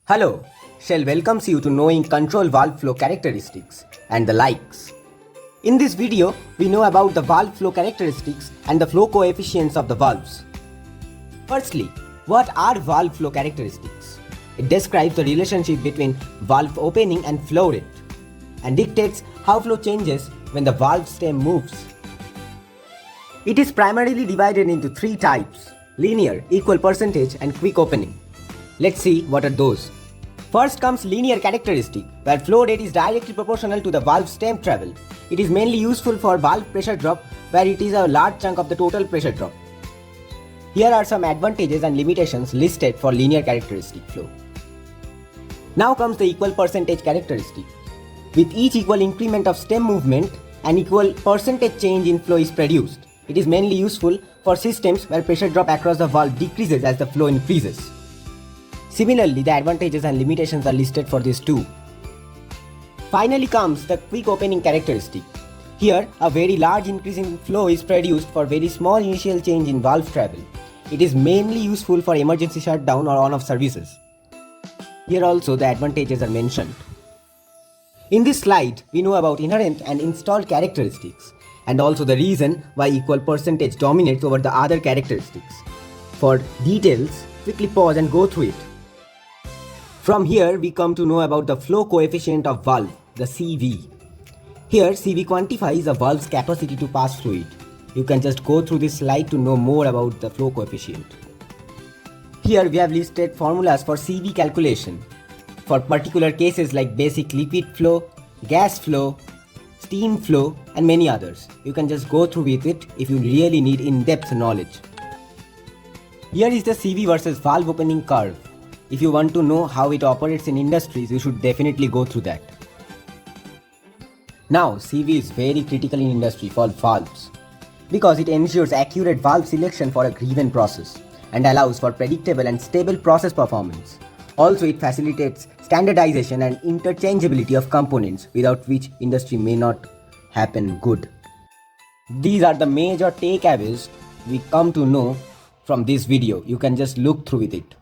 Hello, Shell welcomes you to knowing control valve flow characteristics and the likes. In this video, we know about the valve flow characteristics and the flow coefficients of the valves. Firstly, what are valve flow characteristics? It describes the relationship between valve opening and flow rate and dictates how flow changes when the valve stem moves. It is primarily divided into three types: linear, equal percentage, and quick opening. Let's see what are those. First comes linear characteristic, where flow rate is directly proportional to the valve stem travel. It is mainly useful for valve pressure drop, where it is a large chunk of the total pressure drop. Here are some advantages and limitations listed for linear characteristic flow. Now comes the equal percentage characteristic. With each equal increment of stem movement, an equal percentage change in flow is produced. It is mainly useful for systems where pressure drop across the valve decreases as the flow increases. Similarly, the advantages and limitations are listed for this too. Finally comes the quick opening characteristic. Here, a very large increase in flow is produced for very small initial change in valve travel. It is mainly useful for emergency shutdown or on-off services. Here also the advantages are mentioned. In this slide, we know about inherent and installed characteristics and also the reason why equal percentage dominates over the other characteristics. For details, quickly pause and go through it. From here, we come to know about the flow coefficient of valve, the CV. Here, CV quantifies a valve's capacity to pass fluid. You can just go through this slide to know more about the flow coefficient. Here, we have listed formulas for CV calculation for particular cases like basic liquid flow, gas flow, steam flow, and many others. You can just go through with it if you really need in-depth knowledge. Here is the CV versus valve opening curve. If you want to know how it operates in industries, you should definitely go through that. Now, CV is very critical in industry for valves because it ensures accurate valve selection for a given process and allows for predictable and stable process performance. Also, it facilitates standardization and interchangeability of components, without which industry may not happen good. These are the major takeaways we come to know from this video. You can just look through with it.